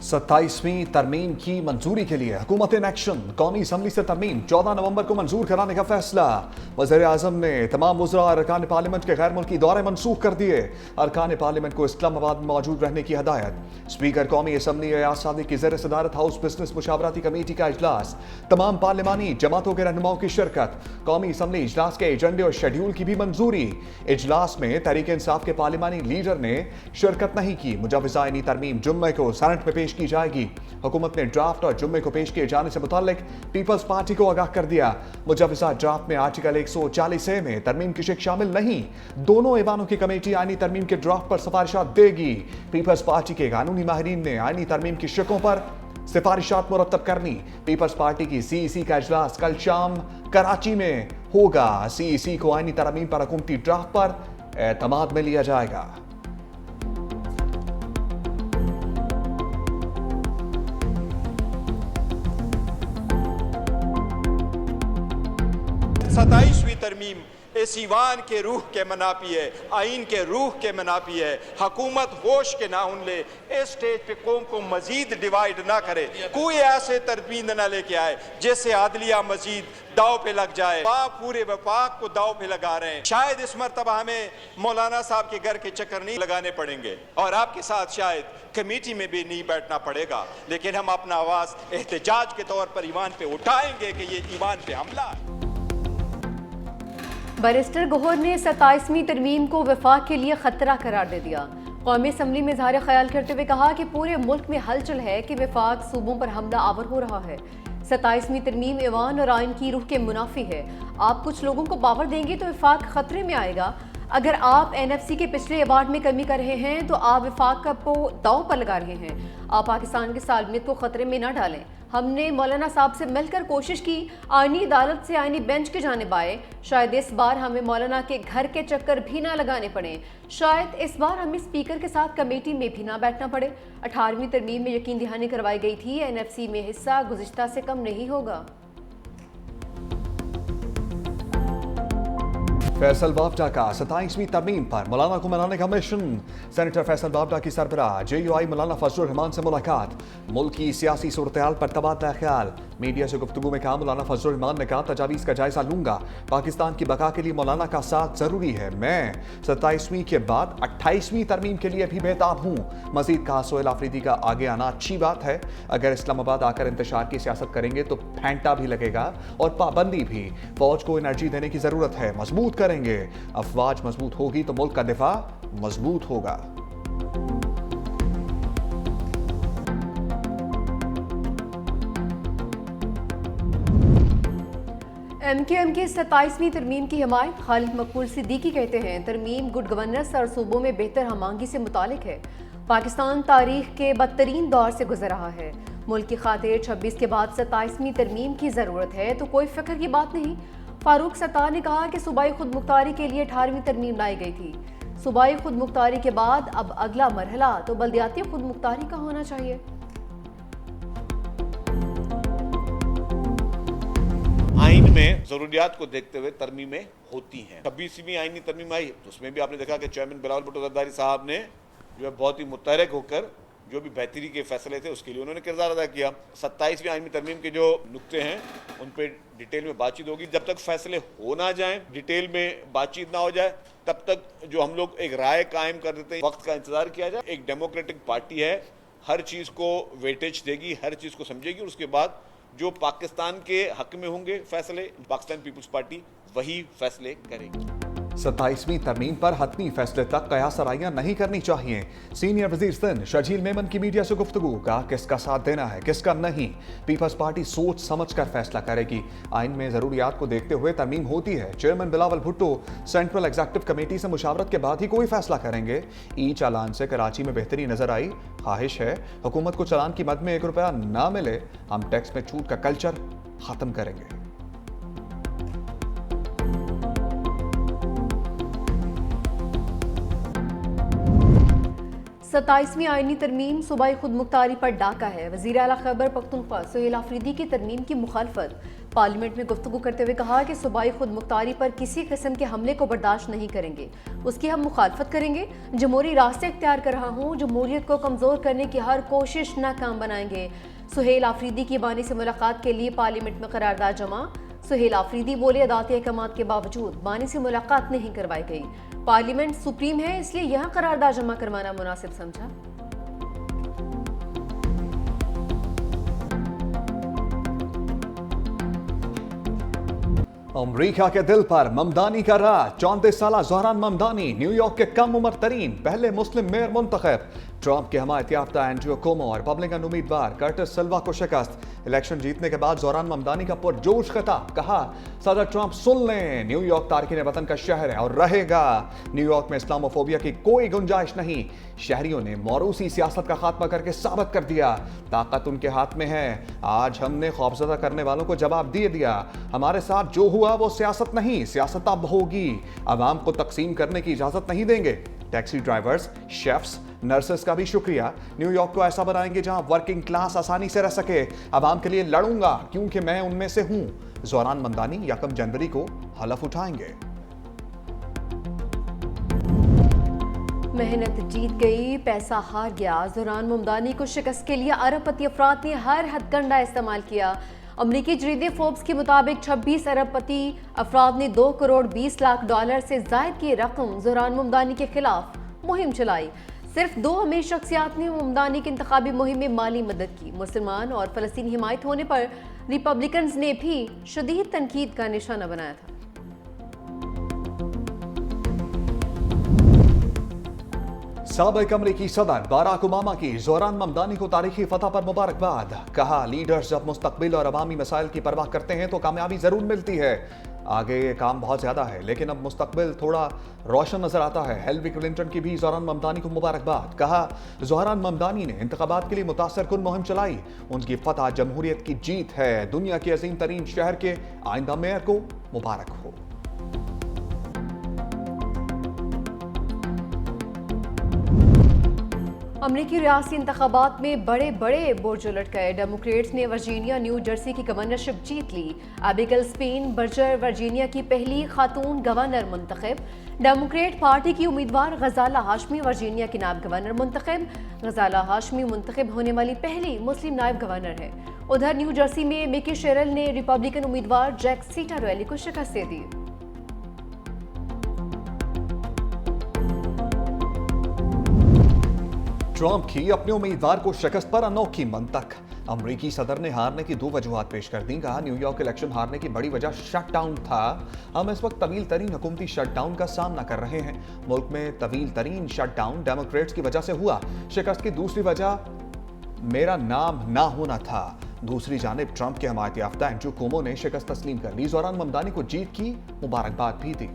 27वीं तरमीम की मंजूरी के लिए हुकूमत इन एक्शन। कौमी असम्बली से तरमीम 14 नवंबर को मंजूर कराने का फैसला। वज़ीर आज़म ने तमाम वज़रा और अरकान पार्लियामेंट के गैर मुल्की दौरे मनसूख कर दिए। अरकान पार्लियामेंट को इस्लामाबाद में मौजूद रहने की हदायत। स्पीकर कौमी असम्बली अयाज सादिक की ज़ेर सदारत हाउस बिजनेस मुशावरती कमेटी का इजलास। तमाम पार्लिमानी जमातों के रहनुमाओं की शिरकत। कौमी असम्बली इजलास के एजेंडे और शेड्यूल की भी मंजूरी। इजलास में तहरीक इंसाफ के पार्लिमानी लीडर ने शिरकत नहीं की। मुजवज़ा आईनी तरमीम जुम्मे को सेनेट में पेश की जाएगी। हुकूमत ने ड्राफ्ट और जुम्मे को पेश किए जाने से मुतालिक पीपल्स पार्टी को आगाह कर दिया। मुजवज़ा ड्राफ्ट में आर्टिकल 140A में तरमीम की शिक शामिल नहीं। दोनों ऐवानों की कमेटी आईनी तरमीम के ड्राफ्ट पर सिफारिशात देगी। पीपल्स पार्टी के कानूनी माहिरीन ने आईनी तरमीम की शिकों पर सिफारिशात मुरतब करनी। पीपल्स पार्टी की CEC का इजलास कल शाम कराची में होगा। CEC को आईनी तरमीम पर हुकूमती ड्राफ्ट पर एतमाद में लिया जाएगा। सताईसवीं तरमीम इस ईवान के रूह के मनापी है, आइन के रूह के मनापी है। हुकूमत होश के नाउन ले, इस स्टेज पे कौम को मजीद डिवाइड ना करे, कोई ऐसे तरमीम ना लेके आए जिससे आदलिया मजीद दाव पे लग जाए। आप पूरे वफाक को दाव पे लगा रहे हैं। शायद इस मरतबा हमें मौलाना साहब के घर के चक्कर नहीं लगाने पड़ेंगे और आपके साथ शायद कमेटी में भी नहीं बैठना पड़ेगा, लेकिन हम अपना आवाज एहतजाज के तौर पर ईवान पे उठाएंगे कि ये ईवान पे हमला है। बैरिस्टर गौहर ने 27वीं तरमीम को वफाक के लिए खतरा करार दे दिया। कौमी असम्बली में इज़हार ख्याल करते हुए कहा कि पूरे मुल्क में हलचल है कि वफाक सूबों पर हमला आवर हो रहा है। 27वीं तरमीम ईवान और आइन की रूह के मुनाफी है। आप कुछ लोगों को पावर देंगे तो वफाक खतरे में आएगा। अगर आप NFC के पिछले अवार्ड में कमी कर रहे हैं तो आप वफाक को दाव पर लगा रहे हैं। आप पाकिस्तान की सालमियत को खतरे में न डालें। हमने मौलाना साहब से मिलकर कोशिश की, आईनी अदालत से आईनी बेंच के जानिब आए। शायद इस बार हमें मौलाना के घर के चक्कर भी ना लगाने पड़े। शायद इस बार हमें स्पीकर के साथ कमेटी में भी ना बैठना पड़े। 18वीं तरमीम में यकीन दहानी करवाई गई थी NFC में हिस्सा गुज़िश्ता से कम नहीं होगा। फैसल बावडा का 27वीं तरमीम पर मौलाना को मनाने का मिशन। सेनेटर फैसल बावडा की सरबराह JUI मौलाना फजलुर रहमान से मुलाकात। मुल्क की सियासी सूरत-ए-हाल पर तबादला ख्याल। मीडिया से गुफ्तगू में कहा मौलाना फजलुर रहमान ने कहा तजावीज़ का जायजा लूंगा। पाकिस्तान की बका के लिए मौलाना का साथ जरूरी है। मैं 27वीं के बाद 28वीं तरमीम के लिए भी बेताब हूँ। मजीद कहा सोहेल आफरीदी का आगे आना अच्छी बात है। अगर इस्लामाबाद आकर इंतशार की सियासत करेंगे तो फेंटा भी लगेगा और पाबंदी भी। फौज को एनर्जी देने की जरूरत है, मजबूत करेंगे। अफवाज मजबूत होगी तो मुल्क का दिफा मजबूत होगा। MKM की 27वीं तरमीम की हिमायत। खालिद मकबूल सिद्दीकी कहते हैं तरमीम गुड गवर्नेंस और सूबों में बेहतर हमांगी से मुतालिक है। पाकिस्तान तारीख के बदतरीन दौर से गुजर रहा है। मुल्क की खातिर 26 के बाद 27वीं तरमीम की ज़रूरत है तो कोई फिक्र की बात नहीं। फारूक सत्तार ने कहा कि सूबाई खुद मुख्तारी के लिए 18वीं तरमीम लाई गई थी। सूबाई खुद मुख्तारी के बाद अब अगला मरहला तो बल्दियाती खुद मुख्तारी का होना चाहिए। आइन में जरूरियात को देखते हुए तरमीमें होती हैं। 26वीं आइनी तरमीम आई तो उसमें भी आपने देखा कि चेयरमैन बिलावल भुट्टो जरदारी साहब ने जो है बहुत ही मुतहरक होकर जो भी बेहतरी के फैसले थे उसके लिए उन्होंने किरदार अदा किया। 27वीं आइनी तरमीम के जो नुक्ते हैं उन पर डिटेल में बातचीत होगी। जब तक फैसले हो ना जाए, डिटेल में बातचीत ना हो जाए, तब तक जो हम लोग एक राय कायम कर देते हैं, वक्त का इंतजार किया जाए। एक डेमोक्रेटिक पार्टी है, हर चीज़ को वेटेज देगी, हर चीज़ को समझेगी और उसके बाद जो पाकिस्तान के हक में होंगे फैसले, पाकिस्तान पीपल्स पार्टी वही फैसले करेगी। 27वीं तरमीम पर हतमी फैसले तक कयासराइयां नहीं करनी चाहिए। सीनियर वजीर सिंध शर्जील मेमन की मीडिया से गुफ्तगू। कहा किसका साथ देना है किसका नहीं, पीपल्स पार्टी सोच समझ कर फैसला करेगी। आइन में जरूरियात को देखते हुए तरमीम होती है। Chairman Bilawal Bhutto central executive committee से मुशावरत के बाद ही कोई फैसला करेंगे। ई चालान से कराची में बेहतरी नजर आई। ख्वाहिश है हुकूमत को चालान की मद में 1 रुपया ना मिले। हम टैक्स में छूट का कल्चर खत्म करेंगे। 27वीं आईनी तरमीम सूबाई खुद मुख्तारी पर डाका है। वज़ीर आला खैबर पख्तूनख्वा सुहेल आफरीदी की तरमीम की मुखालफत। पार्लियामेंट में गुफ्तगू करते हुए कहा कि सूबाई खुद मुख्तारी पर किसी किस्म के हमले को बर्दाश्त नहीं करेंगे, उसकी हम मुखालफत करेंगे। जमहूरी रास्ते इख्तियार कर रहा हूँ, जमहूरियत को कमज़ोर करने की हर कोशिश नाकाम बनाएंगे। सुहेल आफरीदी की बानी से मुलाकात के लिए पार्लियामेंट में करारदाद जमा। सुहेल आफरीदी बोले अदालती अहकामात के बावजूद बानी से मुलाकात नहीं करवाई गई। पार्लियामेंट सुप्रीम है, इसलिए यहाँ करारदाद जमा करवाना मुनासिब समझा। अमरीका के दिल पर ममदानी का राज। 34 साल ज़हरान ममदानी न्यूयॉर्क के कम उम्र तरीन पहले मुस्लिम मेयर मुंतखब। ट्रंप के हमायत याफ्ता एंड्रयू कोमो और रिपब्लिकन उम्मीदवार कर्टिस सिल्वा को शिकस्त। इलेक्शन जीतने के बाद ज़हरान ममदानी का पुरजोश खिताब। कहा, सदर ट्रंप सुन लें, न्यूयॉर्क तारकीन वतन का शहर है और रहेगा। न्यूयॉर्क में इस्लामोफोबिया की कोई गुंजाइश नहीं। शहरियों ने मौरूसी सियासत का खात्मा करके साबित कर दिया, ताकत उनके हाथ में है। आज हमने खौफजदा करने वालों को जवाब दे दिया। हमारे साथ जो हुआ वो सियासत नहीं, सियासत अब होगी। अवाम को तकसीम करने की इजाजत नहीं देंगे। टैक्सी ड्राइवर्स, शेफ्स, नर्सेस का भी शुक्रिया। न्यूयॉर्क को ऐसा बनाएंगे जहां वर्किंग क्लास आसानी से रह सके। अवाम के लिए लड़ूंगा क्योंकि मैं उनमें से हूं। ज़हरान ममदानी 1 जनवरी को हलफ उठाएंगे। मेहनत जीत गई, पैसा हार गया। ज़हरान ममदानी को शिकस्त के लिए अरबपति अफराद ने हर हथकंडा इस्तेमाल किया। अमरीकी जरीदे फोर्ब्स के मुताबिक 26 अरबपति अफराद ने $2 करोड़ 20 लाख से जायद की रकम ज़हरान ममदानी के खिलाफ मुहिम चलाई। सिर्फ 2 अमीर शख्सियात ने ममदानी की इंतखाबी मुहिम में माली मदद की। मुसलमान और फ़लस्तीनी हिमायत होने पर रिपब्लिकन्स ने भी शदीद तनकीद का निशाना बनाया था। साबिक अमरीकी सदर बराक ओबामा की ज़हरान ममदानी को तारीखी फतह पर मुबारकबाद। कहा, लीडर्स जब मुस्तकबिल और अवामी मसाइल की परवाह करते हैं तो कामयाबी जरूर मिलती है। आगे काम बहुत ज्यादा है लेकिन अब मुस्तकबिल थोड़ा रोशन नजर आता है। हिलरी क्लिंटन की भी ज़हरान ममदानी को मुबारकबाद। कहा, ज़हरान ममदानी ने इंतखाबात के लिए मुतासर कुन मुहिम चलाई। उनकी फतह जमहूरियत की जीत है। दुनिया के अजीम तरीन शहर के आइंदा मेयर को मुबारक हो। अमरीकी रियासती इंतखाबात में बड़े बड़े बुर्ज उलट गए। डेमोक्रेट्स ने वर्जीनिया, न्यू जर्सी की गवर्नरशिप जीत ली। एबिगेल स्पेन बर्जर वर्जीनिया की पहली खातून गवर्नर मुंतखब। डेमोक्रेट पार्टी की उम्मीदवार गजाला हाशमी वर्जीनिया की नायब गवर्नर मुंतखब। गजाला हाशमी मुंतखब होने वाली पहली मुस्लिम नायब गवर्नर है। उधर न्यू जर्सी में मिकी शेरल ने रिपब्लिकन उम्मीदवार जैक सीटारेली को शिकस्त दे दी। ट्रंप की अपने उम्मीदवार को शिकस्त पर अनोखी मंतक। अमरीकी सदर ने हारने की 2 वजूहात पेश कर दी। कहा, न्यूयॉर्क इलेक्शन हारने की बड़ी वजह शटडाउन था। हम इस वक्त तवील तरीन हुकूमती शटडाउन का सामना कर रहे हैं। मुल्क में तवील तरीन शटडाउन डेमोक्रेट्स की वजह से हुआ। शिकस्त की दूसरी वजह मेरा नाम ना होना था। दूसरी जानिब ट्रंप के हमायत याफ्ता एंड्रयू कोमो ने शिकस्त तस्लीम कर ली। ज़हरान ममदानी को जीत की मुबारकबाद भी दी।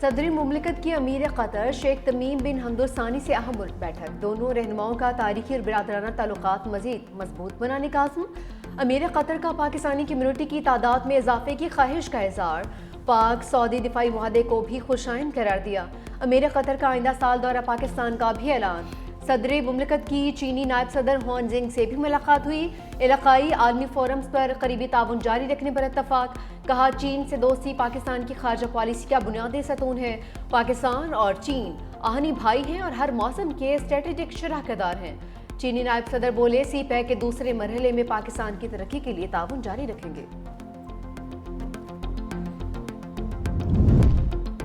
सदरी मुमलिकत की अमीर कतर शेख तमीम बिन हमद अल सानी से अहम बैठक। दोनों रहनुमाओं का तारीखी और बिरादराना ताल्लुकात मजीद मजबूत बनाने का आज़म। अमीर कतर का पाकिस्तानी कम्युनिटी की तादाद में इजाफे की ख्वाहिश का इज़हार। पाक सऊदी दिफाई मुआहदे को भी खुशाइन करार दिया। अमीर कतर का आइंदा साल दौरा पाकिस्तान का भी ऐलान। सदर मुमलिकत की चीनी नायब सदर हुआन जिंग से भी मुलाकात हुई। इलाकाई आलमी फोरम्स पर करीबी ताउन जारी रखने पर इत्तफाक। कहा, चीन से दोस्ती पाकिस्तान की खारजा पॉलिसी का बुनियादी सतून है। पाकिस्तान और चीन आहनी भाई हैं और हर मौसम के स्ट्रेटेजिक शराकतदार हैं। चीनी नायब सदर बोले, सी पैक के दूसरे मरहले में पाकिस्तान की तरक्की के लिए ताउन जारी रखेंगे।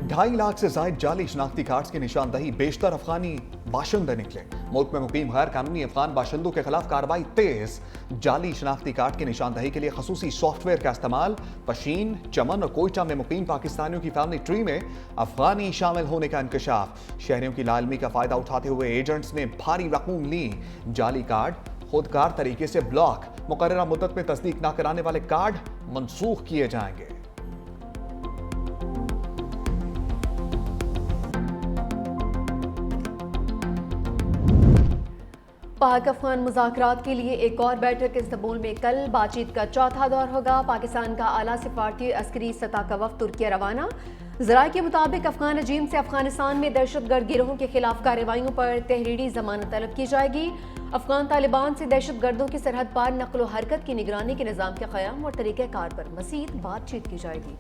2.5 लाख से जायद जाली शनाख्ती कार्ड्स की निशानदही। बेशतर अफगानी बाशिंदे निकले। मुल्क में मुकीम गैर कानूनी अफगान बाशिंदों के खिलाफ कार्रवाई तेज। जाली शनाख्ती कार्ड की निशानदही के लिए खसूसी सॉफ्टवेयर का इस्तेमाल। पशीन, चमन और कोयटा में मुकीम पाकिस्तानियों की फैमिली ट्री में अफगानी शामिल होने का इंकशाफ। शहरियों की लालमी का फायदा उठाते हुए एजेंट्स ने भारी रकूम ली। जाली कार्ड खुदकार तरीके से ब्लॉक। मुकर्ररा मुद्दत में तस्दीक न कराने वाले कार्ड मनसूख किए जाएंगे। पाक अफगान मुज़ाकरात के लिए एक और बैठक इस्तांबुल में कल। बातचीत का चौथा दौर होगा। पाकिस्तान का आला सिफारती अस्करी सतह का वफ्द तुर्की रवाना। ज़राए के मुताबिक अफगान रजीम से अफगानिस्तान में दहशतगर्द गिरोहों के खिलाफ कार्रवाइयों पर तहरीरी जमानत तलब की जाएगी। अफगान तालिबान से दहशतगर्दों की सरहद पार नकलो हरकत की निगरानी के निज़ाम के क़याम और तरीक़ेकार पर मज़ीद बातचीत की जाएगी।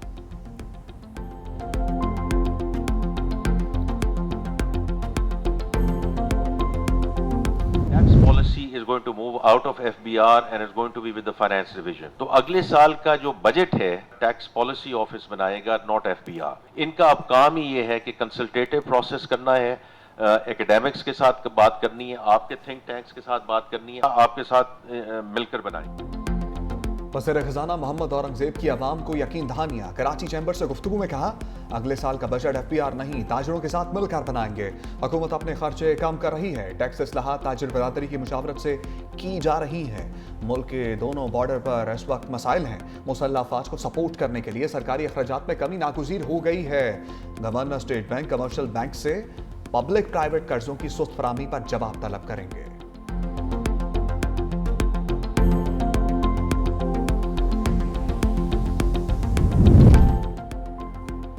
Policy is going to move out of FBR and is going to be with the finance division. तो अगले साल का जो बजट है टैक्स पॉलिसी ऑफिस बनाएगा, नॉट FBR। इनका अब काम ही ये है कि कंसल्टेटिव प्रोसेस करना है, एकेडमिक्स के साथ बात करनी है, आपके थिंक टैंक्स के साथ बात करनी है, आपके साथ मिलकर बनाएंगे। वज़ीर ख़ज़ाना मोहम्मद औरंगज़ेब की आवाम को यकीन दहानियाँ। कराची चैम्बर से गुफ्तगू में कहा, अगले साल का बजट FBR नहीं, ताजरों के साथ मिलकर बनाएंगे। हुकूमत अपने खर्चे कम कर रही है। टैक्स इस्लाहात ताजिर बरादरी की मुशावरत से की जा रही है। मुल्क के दोनों बॉर्डर पर इस वक्त मसाइल हैं। मुसल्लह अफवाज को सपोर्ट करने के लिए सरकारी अखराजात में कमी नागुज़ीर हो गई है। Governor state bank commercial bank से पब्लिक प्राइवेट कर्जों की सुस्त फराहमी पर जवाब तलब करेंगे।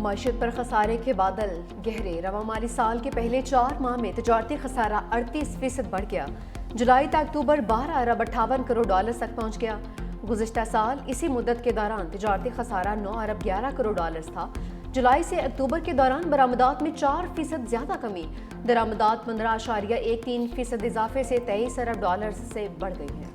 मईशत पर खसारे के बादल गहरे। रवा माली साल के पहले 4 माह में तजारती खसारा 38% बढ़ गया। जुलाई तक अक्टूबर 12 अरब 58 करोड़ डॉलर तक पहुंच गया। गुज़िश्ता साल इसी मुद्दत के दौरान तजारती खसारा 9 अरब 11 करोड़ डॉलर था। जुलाई से अक्टूबर के दौरान बरामदात में 4% ज्यादा कमी। दरामदात 15.13% इजाफे से 23 अरब डॉलर से बढ़ गई है।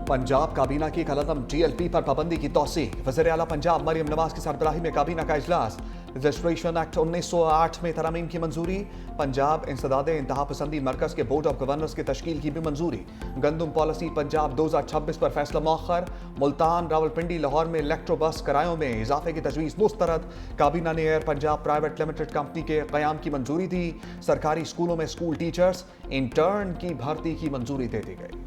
पंजाब काबीना की कलअदम TLP पर पाबंदी की तौसीक। वज़ीर आला पंजाब मरियम नवाज की सरबराही में काबीना का इजलास। रजिस्ट्रेशन एक्ट 1908 में तरमीम की मंजूरी। पंजाब इंसदाद इंतहा पसंदी मरकज के बोर्ड ऑफ गवर्नर्स की तश्कील की भी मंजूरी। गंदम पॉलिसी पंजाब 2026 पर फैसला मौखर। मुल्तान, रावलपिंडी, लाहौर में इलेक्ट्रो बस किरायों में इजाफे की तजवीज़ मुस्तरद। काबीना ने air Punjab private limited company के क़याम की मंजूरी दी। सरकारी स्कूलों में स्कूल टीचर्स, इंटर्न की भर्ती की मंजूरी दे दी गई।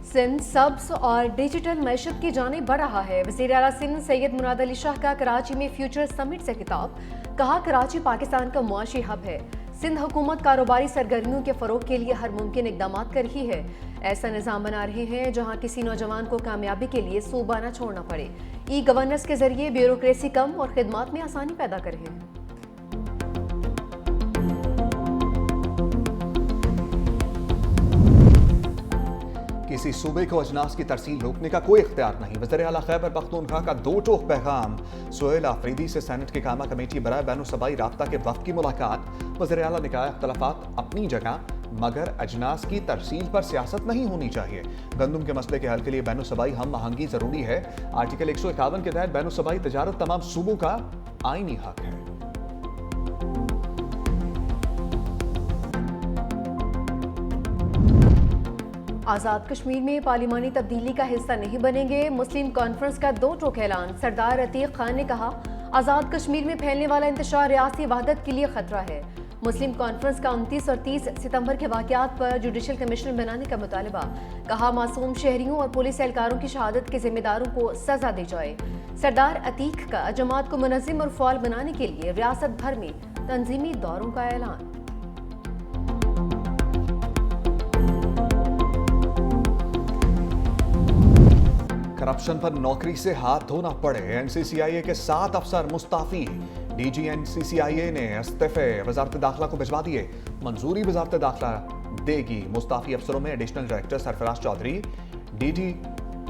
सिंध सब्स और डिजिटल मैशत की जाने बढ़ रहा है। वज़ीर आला सिंध सैयद मुराद अली शाह का कराची में फ्यूचर समिट से खिताब। कहा, कराची पाकिस्तान का मुआशी हब है। सिंध हुकूमत कारोबारी सरगर्मियों के फरोग के लिए हर मुमकिन इकदाम कर रही है। ऐसा निज़ाम बना रहे हैं जहां किसी नौजवान को कामयाबी के लिए सूबा न छोड़ना पड़े। ई गवर्नेंस के जरिए ब्यूरोक्रेसी कम और खिदमात में आसानी पैदा कर रहे हैं। किसी सूबे को अजनास की तरसील रोकने का कोई इख्तियार नहीं। वज़ीर आला खैबर पख्तूनख्वा का 2 टोक पैगाम। सुहेल आफरीदी से सैनेट की कामा कमेटी बराए बैनुसबाई राब्ता के वफ़द की मुलाकात। वज़ीर आला ने कहा, इख्तलाफात अपनी जगह मगर अजनास की तरसील पर सियासत नहीं होनी चाहिए। गंदम के मसले के हल के लिए बैनुसबाई हम आहंगी जरूरी है। आर्टिकल 151 के तहत बैनुसबाई तजारत तमाम सूबों का आईनी हक है। आज़ाद कश्मीर में पार्लिमानी तब्दीली का हिस्सा नहीं बनेंगे। मुस्लिम कॉन्फ्रेंस का 2 टोक ऐलान। सरदार अतीक खान ने कहा, आज़ाद कश्मीर में फैलने वाला इंतशार रियासती वहदत के लिए खतरा है। मुस्लिम कॉन्फ्रेंस का 29 और 30 सितंबर के वाक़यात पर जुडिशल कमीशन बनाने का मुतालबा। कहा, मासूम शहरियों और पुलिस एहलकारों की शहादत के जिम्मेदारों को सजा दी जाए। सरदार अतीक का जमात को मुनज़्ज़म और फ़ाल बनाने के लिए रियासत भर में तंजीमी दौरों का ऐलान। करप्शन पर नौकरी से हाथ धोना पड़े। NCCIA के 7 अफसर मुस्ताफी। DG NCCIA ने इस्तीफे वजारत दाखिला को भिजवा दिए। मंजूरी वजारत दाखिला देगी। मुस्ताफी अफसरों में additional director Sarfaraz Chaudhry, DD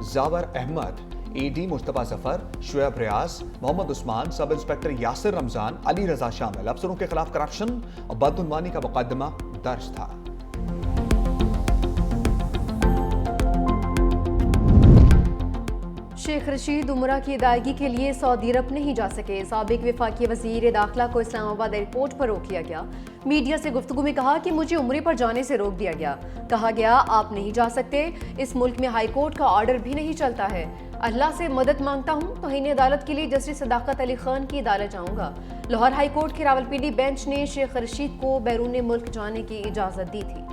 Zawar Ahmed, AD Mujtaba Zafar, Shoaib Riaz, Mohammad Usman, sub inspector Yasir Ramzan, Ali Raza शामिल। अफसरों के खिलाफ करप्शन और बदउनवानी का मुकदमा दर्ज था। शेख रशीद उमरा की अदायगी के लिए सऊदी अरब नहीं जा सके। साबिक वफाकी वजीर दाखिला को इस्लामाबाद एयरपोर्ट पर रोक लिया गया। मीडिया से गुफ्तगू में कहा कि मुझे उम्रे पर जाने से रोक दिया गया। कहा गया, आप नहीं जा सकते। इस मुल्क में हाई कोर्ट का ऑर्डर भी नहीं चलता है। अल्लाह से मदद मांगता हूँ। तौहीन अदालत के लिए जस्टिस सदाकत अली खान की अदालत जाऊँगा। लाहौर हाई कोर्ट के रावलपिंडी बेंच ने शेख रशीद को बैरून मुल्क जाने की इजाज़त दी थी।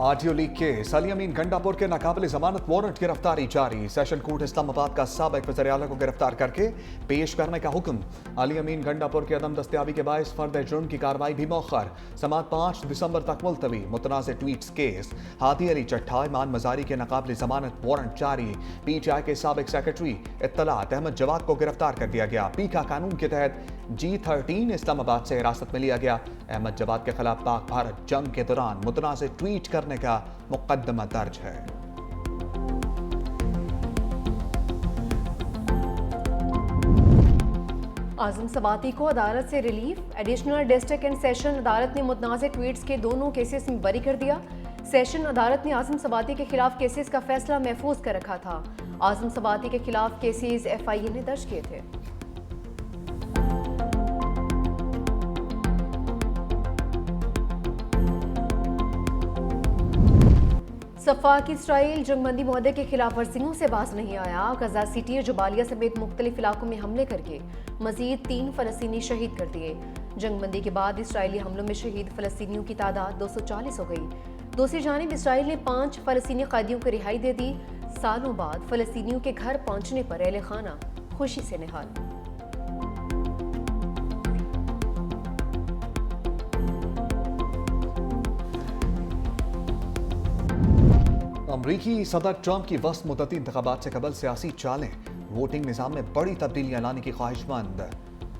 आरटीओ लीक केस अली अमीन गंडापुर के नाकाबिल जमानत वारंट गिरफ्तारी जारी। सेशन कोर्ट इस्लामाबाद का साबिक वज़ीर आला को गिरफ्तार करके पेश करने का हुक्म। अली अमीन गंडापुर के अदम दस्तयाबी के बायस फर्द जुर्म की कार्रवाई भी मौखर। समात 5 दिसंबर तक मुलतवी। मुतनाज़ ट्वीट्स केस। हादी अली चट्ठा ईमान मजारी के नाकाबिल जमानत वारंट जारी। PTI के साबिक सेक्रेटरी इत्तलात अहमद जवाद को गिरफ्तार कर दिया गया। पीका कानून के तहत G13 इस्लामाबाद से हिरासत में लिया गया। अहमद जवाद के खिलाफ पाक भारत जंग के दौरान मुतनाज़ ट्वीट करने का मुकदमा दर्ज है। आजम सवाती को अदालत से relief. Additional district and session अदालत ने मुतनाज़ ट्वीट्स के दोनों केसेस में बरी कर दिया। सेशन अदालत ने आजम सवाती के खिलाफ केसेस का फैसला महफूज कर रखा था। आजम सवाती के खिलाफ केसेस FIA ने दर्ज किए थे। सफाक इसराइल जंगबंदी मुआहदे के खिलाफ वर्जियों से बाज नहीं आया। गजा सिटी और जुबालिया समेत मुख्तलिफ इलाकों में हमले करके मजीद 3 फलस्तीनी शहीद कर दिए। जंगबंदी के बाद इसराइली हमलों में शहीद फलस्तीनियों की तादाद 240 हो गई। दूसरी जानिब इसराइल ने 5 फलस्तीनी कैदियों को रिहाई दे दी। सालों बाद फलस्तीनियों के घर पहुंचने पर अहले खाना खुशी से निहाल। अमरीकी सदर ट्रंप की वस्त मुद्दती इंतखाबात से कबल सियासी चालें। वोटिंग निज़ाम में बड़ी तब्दीलियां लाने की ख्वाहिशमंद।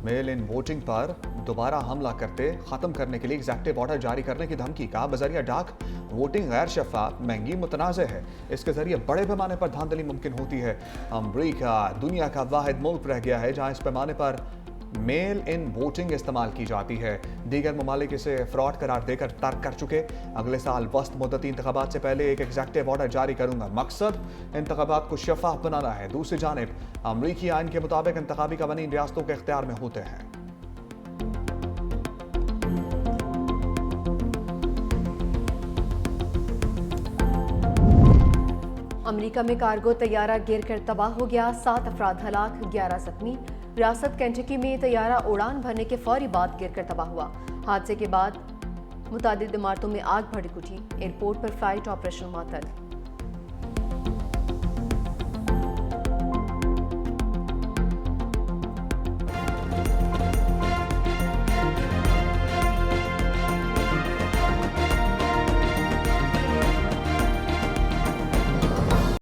मेल इन वोटिंग पर दोबारा हमला करते ख़त्म करने के लिए एग्जेक्टिव ऑर्डर जारी करने की धमकी का बजरिया डाक। वोटिंग गैर शफाफ, महंगी, मुतनाज़ है। इसके जरिए बड़े पैमाने पर धांधली मुमकिन होती है। अमरीका दुनिया का वाहिद मुल्क रह गया है जहाँ इस पैमाने पर मेल इन वोटिंग इस्तेमाल की जाती है। दीगर ममालिक इसे फ्रॉड करार देकर तर्क कर चुके। अगले साल वस्त मुद्दती इंतखाबात से पहले एक एग्जेक्टिव ऑर्डर जारी करूंगा। मकसद इंतखाबात को शफाफ बनाना है। दूसरी जानिब अमरीकी आइन के मुताबिक इंतखाबी कवानीन रियासतों के इख्तियार में होते हैं। अमेरिका में कार्गो तैयारा गिर कर तबाह हो गया। 7 अफराद हलाक, 11 जख्मी। रियासत केंटकी में तैयारा उड़ान भरने के फौरी बाद गिर कर तबाह हुआ। हादसे के बाद मुतादिद इमारतों में आग भड़क उठी। एयरपोर्ट पर फ्लाइट ऑपरेशन मुअत्तल।